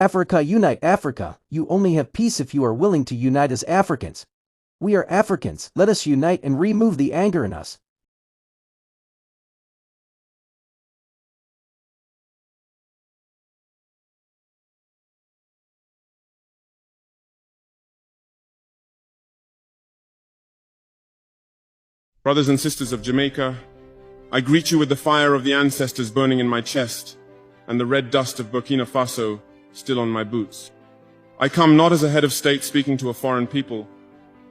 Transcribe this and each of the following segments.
Africa, unite Africa. You only have peace if you are willing to unite as Africans. We are Africans. Let us unite and remove the anger in us. Brothers and sisters of Jamaica, I greet you with the fire of the ancestors burning in my chest and the red dust of Burkina Faso still on my boots. I come not as a head of state speaking to a foreign people,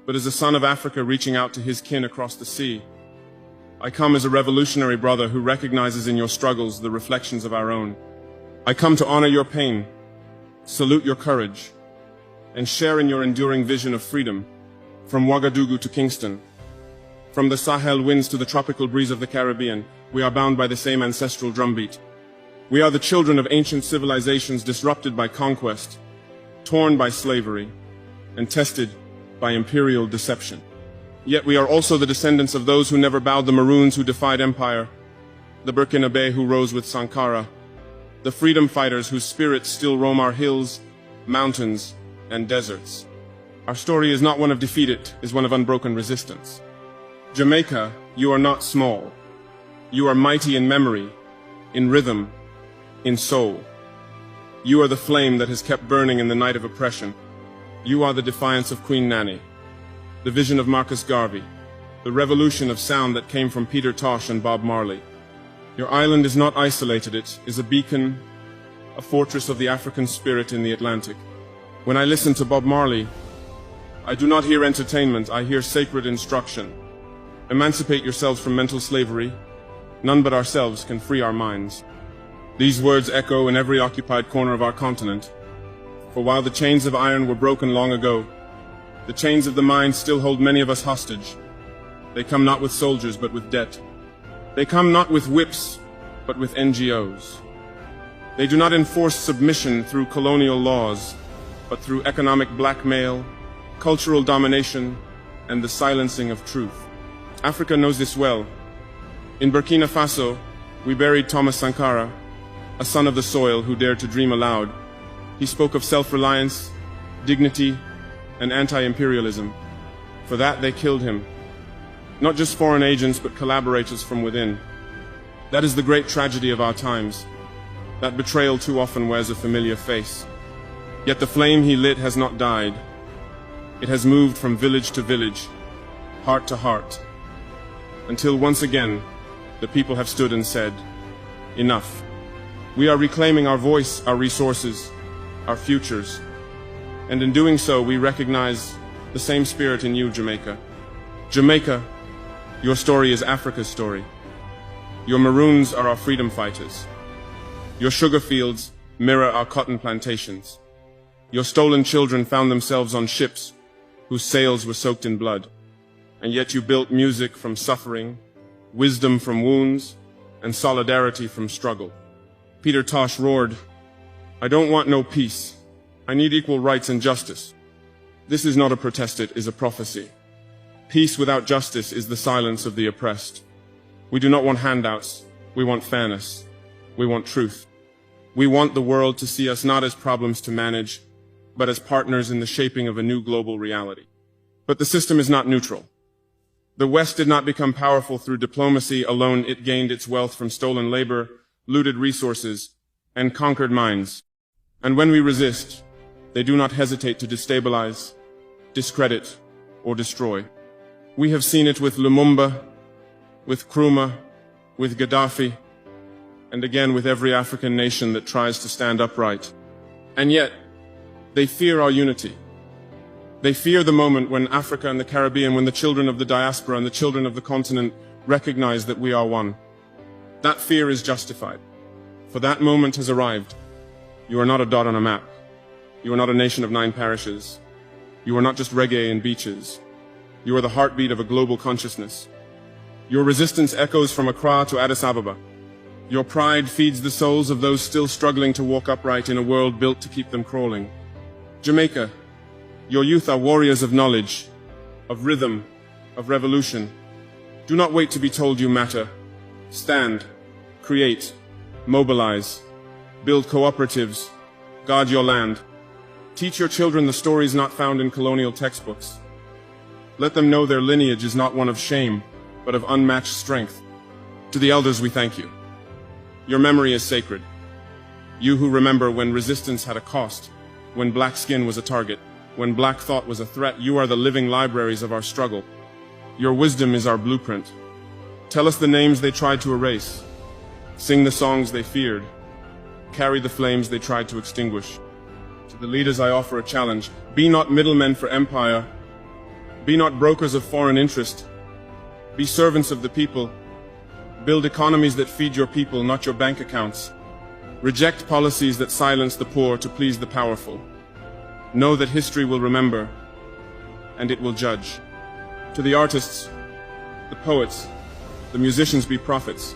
but as a son of Africa reaching out to his kin across the sea. I come as a revolutionary brother who recognizes in your struggles the reflections of our own. I come to honor your pain, salute your courage, and share in your enduring vision of freedom, from Ouagadougou to Kingston. From the Sahel winds to the tropical breeze of the Caribbean, we are bound by the same ancestral drumbeat. We are the children of ancient civilizations disrupted by conquest, torn by slavery, and tested by imperial deception. Yet we are also the descendants of those who never bowed, the Maroons who defied empire, the Burkinabe who rose with Sankara, the freedom fighters whose spirits still roam our hills, mountains, and deserts. Our story is not one of defeat, it is one of unbroken resistance. Jamaica, you are not small. You are mighty in memory, in rhythm, in soul. You are the flame that has kept burning in the night of oppression. You are the defiance of Queen Nanny, the vision of Marcus Garvey, the revolution of sound that came from Peter Tosh and Bob Marley. Your island is not isolated, it is a beacon, a fortress of the African spirit in the Atlantic. When I listen to Bob Marley, I do not hear entertainment, I hear sacred instruction. Emancipate yourselves from mental slavery. None but ourselves can free our minds. These words echo in every occupied corner of our continent. For while the chains of iron were broken long ago, the chains of the mind still hold many of us hostage. They come not with soldiers, but with debt. They come not with whips, but with NGOs. They do not enforce submission through colonial laws, but through economic blackmail, cultural domination, and the silencing of truth. Africa knows this well. In Burkina Faso, we buried Thomas Sankara, a son of the soil who dared to dream aloud. He spoke of self-reliance, dignity, and anti-imperialism. For that, they killed him. Not just foreign agents, but collaborators from within. That is the great tragedy of our times. That betrayal too often wears a familiar face. Yet the flame he lit has not died. It has moved from village to village, heart to heart, until once again, the people have stood and said, enough. We are reclaiming our voice, our resources, our futures. And in doing so, we recognize the same spirit in you, Jamaica. Jamaica, your story is Africa's story. Your Maroons are our freedom fighters. Your sugar fields mirror our cotton plantations. Your stolen children found themselves on ships whose sails were soaked in blood. And yet you built music from suffering, wisdom from wounds, and solidarity from struggle. Peter Tosh roared, "I don't want no peace. I need equal rights and justice." This is not a protest, it is a prophecy. Peace without justice is the silence of the oppressed. We do not want handouts. We want fairness. We want truth. We want the world to see us not as problems to manage, but as partners in the shaping of a new global reality. But the system is not neutral. The West did not become powerful through diplomacy alone. It gained its wealth from stolen labor, looted resources, and conquered minds. And when we resist, they do not hesitate to destabilize, discredit, or destroy. We have seen it with Lumumba, with Nkrumah, with Gaddafi, and again with every African nation that tries to stand upright. And yet, they fear our unity. They fear the moment when Africa and the Caribbean, when the children of the diaspora and the children of the continent recognize that we are one. That fear is justified, for that moment has arrived. You are not a dot on a map. You are not a nation of 9 parishes. You are not just reggae and beaches. You are the heartbeat of a global consciousness. Your resistance echoes from Accra to Addis Ababa. Your pride feeds the souls of those still struggling to walk upright in a world built to keep them crawling. Jamaica, your youth are warriors of knowledge, of rhythm, of revolution. Do not wait to be told you matter. Stand, create, mobilize, build cooperatives, Guard your land. Teach your children the stories not found in colonial textbooks. Let them know their lineage is not one of shame, but of unmatched strength. To the elders we thank you. Your memory is sacred. You who remember when resistance had a cost, when black skin was a target, when black thought was a threat, you are the living libraries of our struggle. Your wisdom is our blueprint. Tell us the names they tried to erase. Sing the songs they feared. Carry the flames they tried to extinguish. To the leaders I offer a challenge. Be not middlemen for empire. Be not brokers of foreign interest. Be servants of the people. Build economies that feed your people, not your bank accounts. Reject policies that silence the poor to please the powerful. Know that history will remember, and it will judge. To the artists, the poets, the musicians, be prophets.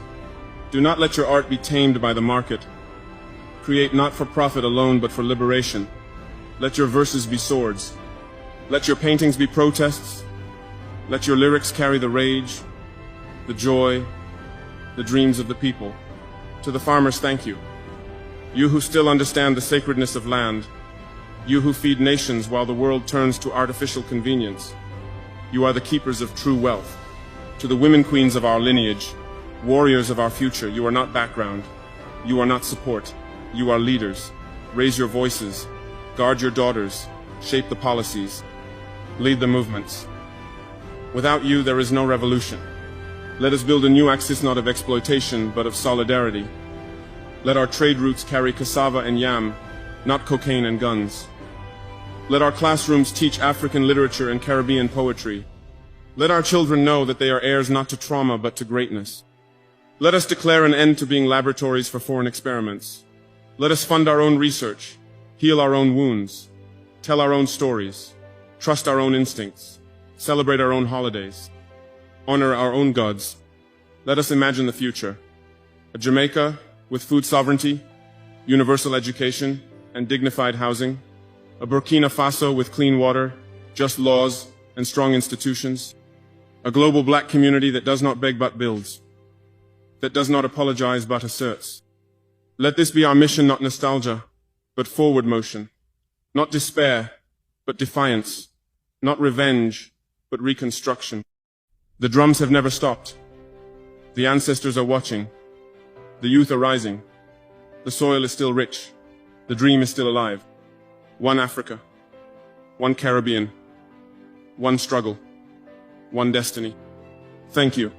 Do not let your art be tamed by the market. Create not for profit alone, but for liberation. Let your verses be swords. Let your paintings be protests. Let your lyrics carry the rage, the joy, the dreams of the people. To the farmers, thank you. You who still understand the sacredness of land. You who feed nations while the world turns to artificial convenience. You are the keepers of true wealth. To the women queens of our lineage, warriors of our future, you are not background. You are not support. You are leaders. Raise your voices. Guard your daughters. Shape the policies. Lead the movements. Without you, there is no revolution. Let us build a new axis not of exploitation, but of solidarity. Let our trade routes carry cassava and yam, not cocaine and guns. Let our classrooms teach African literature and Caribbean poetry. Let our children know that they are heirs not to trauma but to greatness. Let us declare an end to being laboratories for foreign experiments. Let us fund our own research, heal our own wounds, tell our own stories, trust our own instincts, celebrate our own holidays, honor our own gods. Let us imagine the future. A Jamaica with food sovereignty, universal education, and dignified housing. A Burkina Faso with clean water, just laws, and strong institutions. A global black community that does not beg but builds, that does not apologize but asserts. Let this be our mission, not nostalgia, but forward motion. Not despair, but defiance. Not revenge, but reconstruction. The drums have never stopped. The ancestors are watching. The youth are rising. The soil is still rich. The dream is still alive. One Africa, one Caribbean, one struggle, one destiny. Thank you.